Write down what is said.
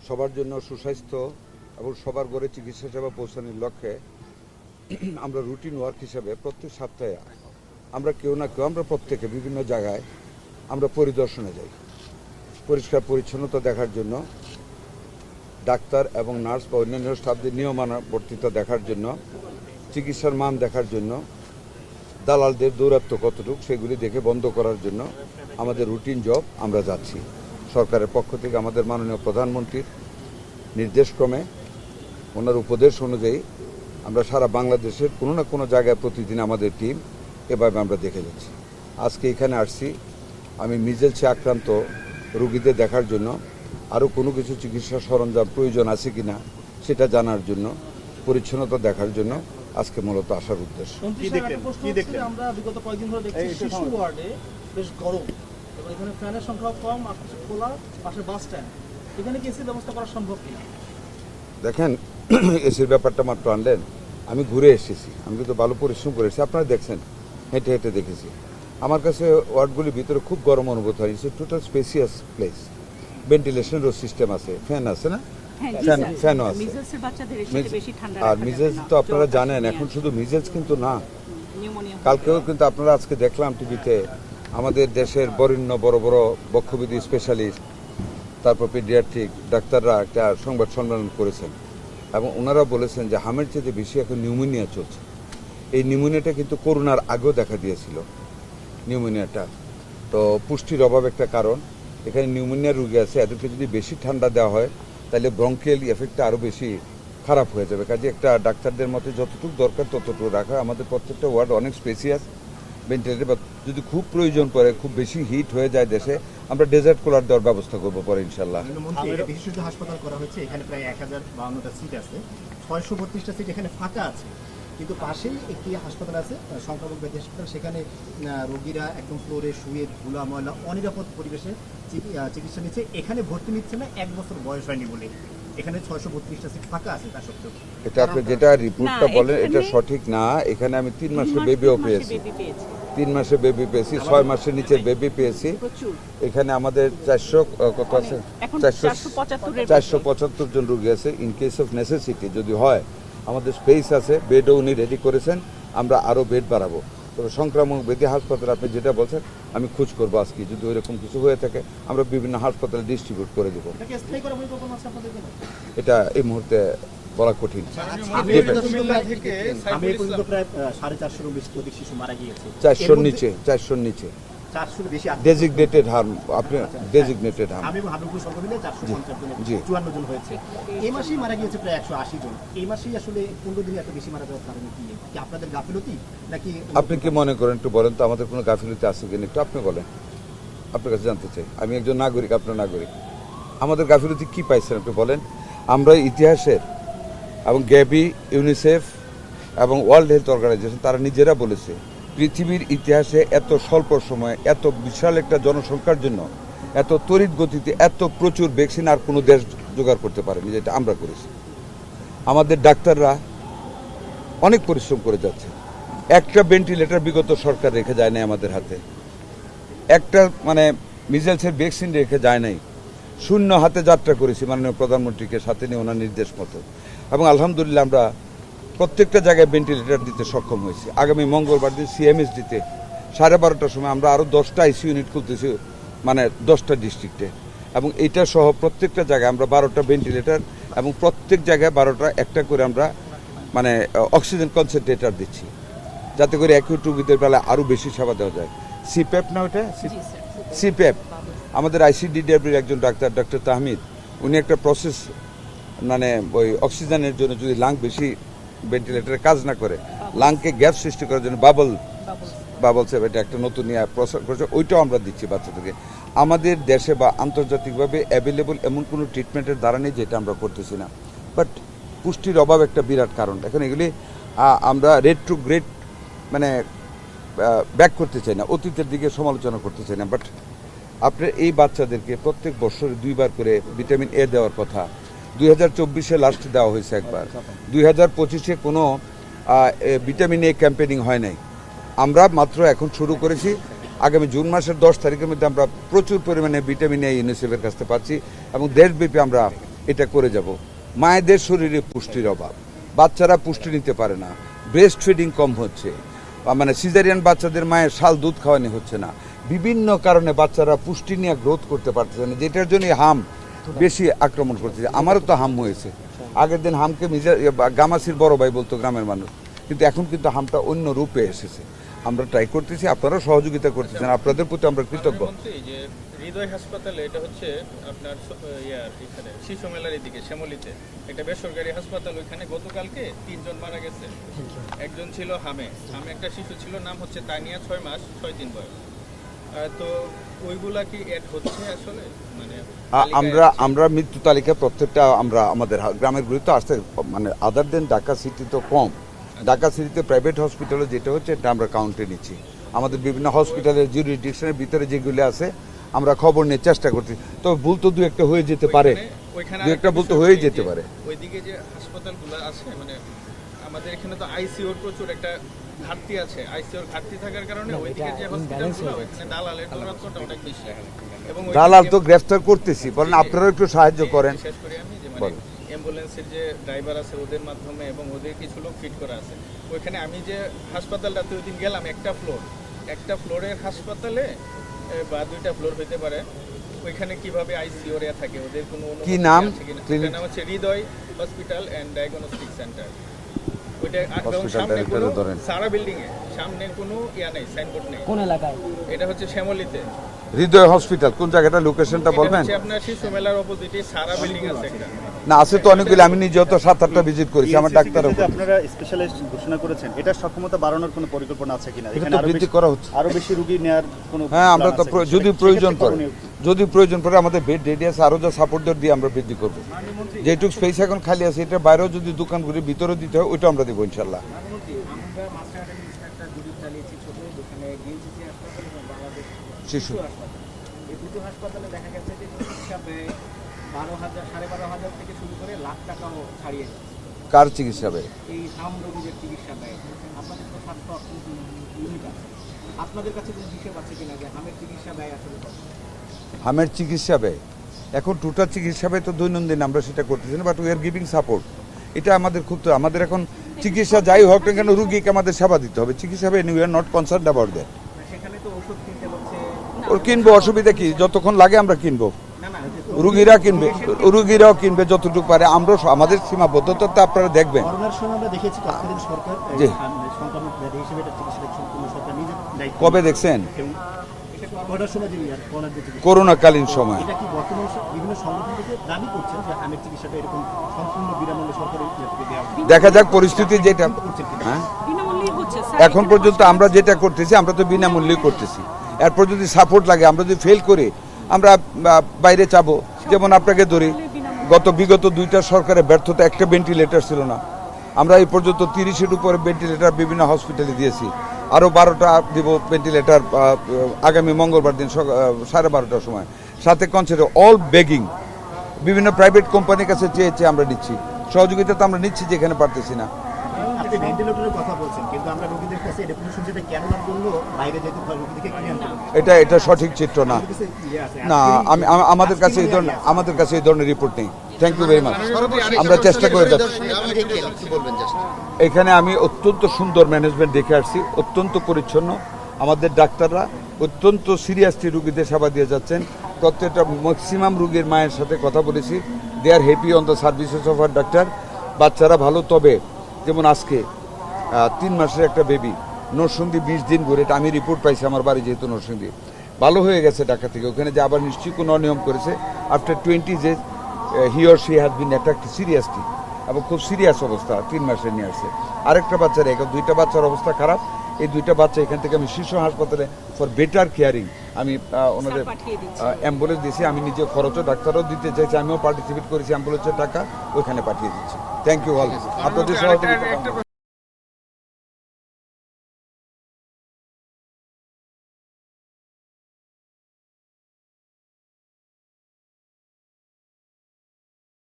সবার জন্য সুস্বাস্থ্য এবং সবার ঘরে চিকিৎসা সেবা পৌঁছানোর লক্ষ্যে আমরা রুটিন ওয়ার্ক হিসাবে প্রত্যেক সপ্তাহে আমরা কেউ না কেউ আমরা প্রত্যেকে বিভিন্ন জায়গায় আমরা পরিদর্শনে যাই, পরিষ্কার পরিচ্ছন্নতা দেখার জন্য, ডাক্তার এবং নার্স বা অন্যান্য স্টাফদের নিয়মানুবর্তিতা দেখার জন্য, চিকিৎসার মান দেখার জন্য, দালালদের দৌরাত্ম্য কতটুকু সেগুলি দেখে বন্ধ করার জন্য আমাদের রুটিন জব আমরা যাচ্ছি। সরকারের পক্ষ থেকে আমাদের মাননীয় প্রধানমন্ত্রীর নির্দেশক্রমে ওনার উপদেশ অনুযায়ী আমরা সারা বাংলাদেশের কোনো না কোনো জায়গায় প্রতিদিন আমাদের টিম এভাবে আমরা দেখে যাচ্ছি। আজকে এখানে আসছি আমি মিজেলসে আক্রান্ত রোগীদের দেখার জন্য, আরও কোনো কিছু চিকিৎসা সরঞ্জাম প্রয়োজন আছে কিনা সেটা জানার জন্য, পরিচ্ছন্নতা দেখার জন্য আজকে মূলত আসার উদ্দেশ্য। আমরা বিগত কয়েকদিন ধরে দেখছি শিশু ওয়ার্ডে বেশ গরম এবং এখানে ফ্যানের সংখ্যা কম, আশপাশে খোলা, পাশে বাস স্ট্যান্ড, এখানে কি এসির ব্যবস্থা করা সম্ভব কিনা? দেখেন, এসির ব্যাপারটা মাত্র আনলেন, আমি ঘুরে এসেছি, আমি কিন্তু ভালো পরিশ্রম করেছি, আপনারা দেখছেন, হেঁটে হেঁটে দেখেছি। আমার কাছে ওয়ার্ডগুলির ভিতরে খুব গরম অনুভূত হয়। ইটস টোটাল স্পেসিয়াস প্লেস, ভেন্টিলেশনেরও সিস্টেম আছে, ফ্যান আছে না, ফ্যানও আছে। আর মিজেলস তো আপনারা জানেন, এখন শুধু মিজেলস কিন্তু না, কালকেও কিন্তু আপনারা আজকে দেখলাম টিভিতে আমাদের দেশের বরেণ্য বড় বড় বক্ষবিধি স্পেশালিস্ট, তারপর পিডিয়াট্রিক ডাক্তাররা একটা সংবাদ সম্মেলন করেছেন এবং ওনারা বলেছেন যে হামের চেয়ে বেশি এখন নিউমোনিয়া চলছে। এই নিউমোনিয়াটা কিন্তু করোনার আগেও দেখা দিয়েছিল নিউমোনিয়াটা। তো পুষ্টির অভাব একটা কারণ, এখানে নিউমোনিয়া রোগী আছে, এদেরকে যদি বেশি ঠান্ডা দেওয়া হয় তাহলে ব্রঙ্কিয়াল এফেক্টটা আরও বেশি খারাপ হয়ে যাবে। কাজে একটা ডাক্তারদের মতে যতটুকু দরকার ততটুকু রাখা। আমাদের প্রত্যেকটা ওয়ার্ড অনেক স্পেসিয়াস, ভেন্টিলেটর, বা যদি খুব প্রয়োজন পড়ে, খুব বেশি হিট হয়ে যায় দেশে, আমরা ডেজার্ট কুলার দেওয়ার ব্যবস্থা করবো পরে ইনশাল্লাহ। বিশেষজ্ঞ হাসপাতাল করা হয়েছে, এখানে প্রায় 1052টা সিট আছে, 632টা সিট এখানে ফাঁকা আছে, কিন্তু পাশেই একটি হাসপাতাল আছে সংক্রামক ব্যাধি হাসপাতাল, সেখানে রোগীরা একদম ফ্লোরে শুয়ে ধুলা ময়লা অনিরাপদ পরিবেশে চিকিৎসা নিচ্ছে। এখানে ভর্তি নিচ্ছে না 1 বছর বয়স হয়নি বলে, এখানে 632টা সিট ফাঁকা আছে তা সত্ত্বেও। এটা আপনি যেটা রিপোর্টটা বলেন এটা সঠিক না। এখানে আমি 3 মাসের বেবিও পেয়েছি, 3 মাসের বেবি পেয়েছি, 6 মাসের নিচের বেবি পেয়েছি। এখানে আমাদের 475 জন রোগী আছে। ইন কেস অফ নেসেসিটি যদি হয়, আমাদের স্পেস আছে, বেডও উনি রেডি করেছেন, আমরা আরও বেড বাড়াবো। তবে সংক্রামক ব্যাধি হাসপাতাল আপনি যেটা বলছেন আমি খোঁজ করবো আজকে, যদি ওইরকম কিছু হয়ে থাকে আমরা বিভিন্ন হাসপাতালে ডিস্ট্রিবিউট করে দেবো। এটা এই মুহূর্তে বলা কঠিন। 400 নিচে, 400 নিচে ডেজিগনেটেড হার্ম, আপনি ডেজিগনেটেড হার্ম। জি, 54 জন হয়েছে। এই মাসেই মারা গিয়েছে প্রায় 180 জন। এই মাসেই আসলে 15 দিনে এত বেশি মারা যাওয়ার কারণ কি? আপনাদের গাফিলতি নাকি? আপনি কি মনে করেন একটু বলেন তো, আমাদের কোনো গাফিলতি আছে কিনা একটু আপনি বলেন, আপনার কাছে জানতে চাই। আমি একজন নাগরিক, আপনার নাগরিক, আমাদের গাফিলতি কি পাইছেন আপনি বলেন। আমরা ইতিহাসের এবং গ্যাবি, ইউনিসেফ এবং ওয়ার্ল্ড হেলথ অর্গানাইজেশন তারা নিজেরা বলেছে পৃথিবীর ইতিহাসে এত স্বল্প সময়ে এত বিশাল একটা জনসংখ্যার জন্য এত তড়িৎ গতিতে এত প্রচুর ভ্যাকসিন আর কোনো দেশ জোগাড় করতে পারেনি, যেটা আমরা করেছি। আমাদের ডাক্তাররা অনেক পরিশ্রম করে যাচ্ছে। একটা ভেন্টিলেটর বিগত সরকার রেখে যায় নাই আমাদের হাতে, একটা মিজেলসের ভ্যাকসিন রেখে যায় নাই। শূন্য হাতে যাত্রা করেছি মাননীয় প্রধানমন্ত্রীকে সাথে নিয়ে ওনার নির্দেশ মতো, এবং আলহামদুলিল্লাহ আমরা প্রত্যেকটা জায়গায় ভেন্টিলেটর দিতে সক্ষম হয়েছি। আগামী মঙ্গলবার দিন সিএমএস দিতে 12:30টার সময় আমরা আরও 10টা আইসিইউ ইউনিট খুলতেছি, 10টা ডিস্ট্রিক্টে, এবং এইটা সহ প্রত্যেকটা জায়গায় আমরা 12টা ভেন্টিলেটর এবং প্রত্যেক জায়গায় 12টা একটা করে আমরা অক্সিজেন কনসেন্ট্রেটর দিচ্ছি, যাতে করে অ্যাকিউট রোগীদের বেলায় আরও বেশি সেবা দেওয়া যায়। সিপ্যাপ না ওটা, সিপ্যাপ আমাদের আইসিডিডিআরবির একজন ডাক্তার তাহমিদ, উনি একটা প্রসেস ওই অক্সিজেনের জন্য যদি লাং বেশি ভেন্টিলেটরে কাজ না করে, লাংকে গ্যাপ সৃষ্টি করার জন্য বাবলস এটা একটা নতুন প্রসার করেছে, ওইটাও আমরা দিচ্ছি বাচ্চাদেরকে। আমাদের দেশে বা আন্তর্জাতিকভাবে অ্যাভেলেবল এমন কোনো ট্রিটমেন্টের দ্বারা নেই যেটা আমরা করতেছি না। বাট পুষ্টির অভাব একটা বিরাট কারণ। এখন এগুলি আমরা রেট্রোগ্রেড ব্যাক করতে চাই না, অতীতের দিকে সমালোচনা করতে চাই না। বাট আপনার এই বাচ্চাদেরকে প্রত্যেক বছরে 2 বার করে ভিটামিন এ দেওয়ার কথা। 2024-এ লাস্ট দেওয়া হয়েছে একবার, 2025-এ কোনো ভিটামিন এ ক্যাম্পেনিং হয় নাই। আমরা মাত্র এখন শুরু করেছি। আগামী জুন মাসের 10 তারিখের মধ্যে আমরা প্রচুর পরিমাণে ভিটামিন এ ইউনিসেফের কাছ থেকে পাচ্ছি এবং দেশব্যাপী আমরা এটা করে যাব। মায়েদের শরীরে পুষ্টির অভাব, বাচ্চারা পুষ্টি নিতে পারে না, ব্রেস্ট ফিডিং কম হচ্ছে, মানে সিজারিয়ান বাচ্চাদের মায়ের শাল দুধ খাওয়ানো হচ্ছে না, বিভিন্ন কারণে বাচ্চারা পুষ্টি নিয়ে গ্রোথ করতে পারতেছে না, যেটার জন্য হাম বেশি আক্রমণ করতেছে। আমারও তো হাম হয়েছে, আগের দিন হামকে গামাসির বড় ভাই বলতো গ্রামের মানুষ, কিন্তু এখন কিন্তু হামটা অন্য রূপে এসেছে। আমরা ট্রাই করতেছি, আপনারা সহযোগিতা করতেছেন, আপনাদের প্রতি আমরা কৃতজ্ঞ। মন্ত্রী, যে হৃদয় হাসপাতালে, এটা হচ্ছে আপনার এখানে শিশু মেলার এদিকে শ্যামলীতে একটা বেসরকারি হাসপাতাল, ওইখানে গতকালকে 3 জন মারা গেছে। একজন ছিল হামে একটা শিশু ছিল, নাম হচ্ছে তানিয়া, 6 মাস 6 দিন বয়স। তো ওইগুলা কি অ্যাড হচ্ছে আসলে, মানে আমরা মৃত্যু তালিকা প্রত্যেকটা আমরা আমাদের গ্রামের গুলিতে আসতে, মানে আদার দেন ঢাকা সিটি তো কম, ঢাকা সিটিতে প্রাইভেট হসপিটালে যেটা হচ্ছে এটা আমরা কাউন্টে নিচ্ছি। আমাদের বিভিন্ন হসপিটালের জুরিডিকশনের ভিতরে যেগুলি আছে আমরা খবর নিয়ে চেষ্টা করছি, তবে ভুল তো দু একটা হয়ে যেতে পারে, দু একটা ভুল তো হয়ে যেতে পারে। ওইদিকে যে হাসপাতালগুলো আছে, মানে আমাদের এখানে তো আইসিইউর প্রচুর একটা ঘাটতি আছে। আইসিইউর ঘাটতি থাকার কারণে ওইদিকে যে হসপিটালগুলো, ওইখানে দালালের দৌরাত্ম্যটা অনেক বেশি। এবং দালাল তো গ্রেফতার করতেছি, বলেন আপনারা একটু সাহায্য করেন। শেষ করি আমি, যে মানে অ্যাম্বুলেন্সের যে ড্রাইভার আছে ওদের মাধ্যমে, এবং ওদের কিছু লোক ফিট করা আছে ওইখানে। আমি যে হাসপাতালটাতে ওই দিন গেলাম, একটা ফ্লোরের হাসপাতালে বা 2টা ফ্লোর হইতে পারে, ওইখানে কিভাবে আইসিইউ এরিয়া থাকে, ওদের কোনো কি নাম? এটার নাম হচ্ছে হৃদয় হসপিটাল অ্যান্ড ডায়াগনস্টিক সেন্টার। ওইটা এবং হসপিটাল সামনে কোনো ডাইরেক্টরে ধরেন। সারা বিল্ডিং এ সামনে কোনো নেই, সাইনবোর্ড নেই। কোন এলাকায়? এটা হচ্ছে শ্যামলীতে। হৃদয় হসপিটাল কোন জায়গাটা, লোকেশনটা এটা বলবেন? হচ্ছে আপনার শিশু মেলার অপোজিটে সারা বিল্ডিং আছে একটা। না, আছে তো অনেকগুলি, আমি নিজেও তো 7-8টা ভিজিট করেছি, আমার ডাক্তারও। যে আপনারা স্পেশালিস্ট ঘোষণা করেছেন, এটার সক্ষমতা বাড়ানোর কোনো পরিকল্পনা আছে কিনা? এটা তো বৃদ্ধি করা হচ্ছে। আরো বেশি রোগী নেওয়ার কোনো হ্যাঁ, আমরা তো plan আছে কিনা? যদি সেক্ষেত্রে প্রয়োজন পড়ে, করণীয়- যদি প্রয়োজন পড়ে আমাদের বেড রেডি আছে, আরো যা সাপোর্ট দিয়ে আমরা বৃদ্ধি করবো। যেটুকু স্পেস এখন খালি আছে, এটা বাইরেও যদি দোকানগুলি ভিতরে দিতে হয়, ওইটা আমরা দেবো ইনশাল্লাহ। আমরা মাস্টার একটা জরিপ চালিয়েছি ছোট, যেখানে ডিএনসিসি হাসপাতাল এবং বাংলাদেশ শিশু হাসপাতাল, এই দুটো হাসপাতালে দেখা গেছে যে চিকিৎসা ব্যয় 12,000 থেকে শুরু করে লাখ টাকাও ছাড়িয়ে যাচ্ছে কার চিকিৎসা ব্যয়? এই হাম রোগীদের চিকিৎসা ব্যয়। আপনাদের তো স্বাস্থ্য ইউনিট আছে, আপনাদের কাছে কোনো হিসেব আছে কিনা যে হামের চিকিৎসা ব্যয় আসলে কত? হামের চিকিৎসা ব্যয় এখন টোটাল চিকিৎসা ব্যয় তো দৈনন্দিন আমরা সেটা করতেছি না, but we are giving support. এটা আমাদের খুব, তো আমাদের এখন চিকিৎসা যাই হোক না কেন রুগীকে আমাদের সেবা দিতে হবে, চিকিৎসা ব্যয় we are not concern about that. সেখানে তো ওষুধ কিনতে হচ্ছে। ওর কিনবো, অসুবিধা কি, যতক্ষণ লাগে আমরা কিনবো, না না, রুগীরা কিনবে, রুগীরাও কিনবে যতটুকু পারে। আমরা আমাদের সীমাবদ্ধতা তো আপনারা দেখবেন। করোনার সময় আমরা দেখেছি তৎকালীন সরকার জি। সংক্রামক ব্যাধি হিসেবে এটা চিকিৎসাটা সম্পূর্ণ সরকার নিজের দায়িত্ব। কবে দেখছেন? এবং করোনার সময় যে করোনার যে চিকিৎসা, করোনাকালীন সময় এটা কি বর্তমান বিভিন্ন সংগঠন থেকে দাবি করছেন যে হামের চিকিৎসাটা এরকম সম্পূর্ণ বিনামূল্যে সরকারের ইয়ে থেকে দেওয়া হবে? দেখা যাক পরিস্থিতি যেটা। হ্যাঁ, বিনামূল্যেই হচ্ছে স্যার। এখন পর্যন্ত আমরা যেটা করতেছি আমরা তো বিনামূল্যেই করতেছি। এরপর যদি সাপোর্ট লাগে, আমরা যদি ফেল করি, আমরা বাইরে চাবো। যেমন আপনাকে ধরি, বিগত 2টা সরকারের ব্যর্থতা, একটা ভেন্টিলেটর ছিল না। আমরা এই পর্যন্ত 30-এর উপরে ভেন্টিলেটর বিভিন্ন হসপিটালে দিয়েছি, আরও 12টা দিব ভেন্টিলেটর আগামী মঙ্গলবার দিন 12:30টার সময়। সাথে কনসেপ্ট অল বেগিং, বিভিন্ন প্রাইভেট কোম্পানির কাছে চেয়ে আমরা নিচ্ছি সহযোগিতা, তো আমরা নিচ্ছি যেখানে পারতেছি না। আপনি ভেন্টিলেটরের কথা বলছেন, কিন্তু আমরা রোগীদের কাছে এটা কোনো শুনছি যে কেননার জন্য বাইরে যেতে হয়, রোগীদেরকে কিনে আনতে হবে। এটা সঠিক চিত্র না। আমাদের কাছে ইয়ে আছে, না, আমাদের কাছে এই ধরনের রিপোর্ট নেই। Thank you very much. আমরা চেষ্টা করে যাচ্ছি। এখানে আমি অত্যন্ত সুন্দর ম্যানেজমেন্ট দেখে আসছি, অত্যন্ত পরিচ্ছন্ন। আমাদের ডাক্তাররা অত্যন্ত সিরিয়াসলি রুগীদের সেবা দিয়ে যাচ্ছেন। প্রত্যেকটা ম্যাক্সিমাম রুগীর মায়ের সাথে কথা বলেছি, they are happy on the services of our doctor. বাচ্চারা ভালো, তবে যেমন আজকে 3 মাসের একটা বেবি নরসিংদী 20 দিন ঘুরে, এটা আমি রিপোর্ট পাইছি, আমার বাড়ি যেহেতু নরসিংদী, ভালো হয়ে গেছে ঢাকা থেকে। ওখানে যে আবার নিশ্চয়ই কোনো অনিয়ম করেছে। After 20 days he or she has been attacked seriously, এবং খুব সিরিয়াস অবস্থা, 3 মাসে নিয়ে আসছে। আরেকটা বাচ্চার, এখন 2টা বাচ্চার অবস্থা খারাপ। এই 2টা বাচ্চা এখান থেকে আমি শিশু হাসপাতালে ফর বেটার কেয়ারিং আমি ওনাদের অ্যাম্বুলেন্স দিয়েছি। আমি নিজে খরচও ডাক্তারও দিতে চাইছি, আমিও পার্টিসিপেট করেছি, অ্যাম্বুলেন্সের টাকা ওইখানে পাঠিয়ে দিচ্ছি। থ্যাংক ইউ অল, আপনাদের সহযোগিতা।